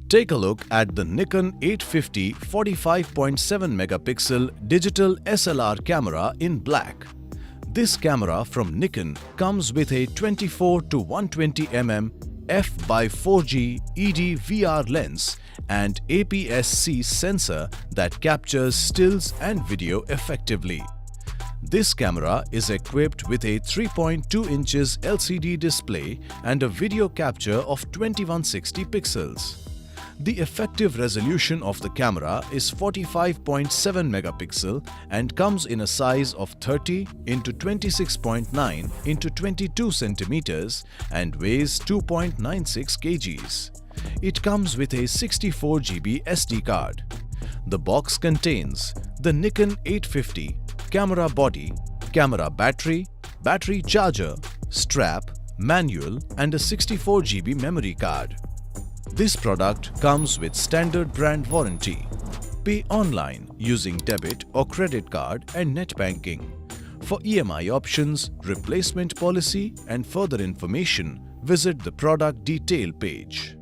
Take a look at the Nikon 850 45.7 megapixel digital SLR camera in black. This camera from Nikon comes with a 24-120mm f/4G ED VR lens and AF-S sensor that captures stills and video effectively. This camera is equipped with a 3.2 inches LCD display and a video capture of 2160 pixels. The effective resolution of the camera is 45.7 megapixel and comes in a size of 30 × 26.9 × 22 centimeters and weighs 2.96 kgs. It comes with a 64 GB SD card. The box contains the Nikon 850, camera body, camera battery, battery charger, strap, manual and a 64 GB memory card. This product comes with standard brand warranty. Pay online using debit or credit card and net banking. For EMI options, replacement policy and further information, visit the product detail page.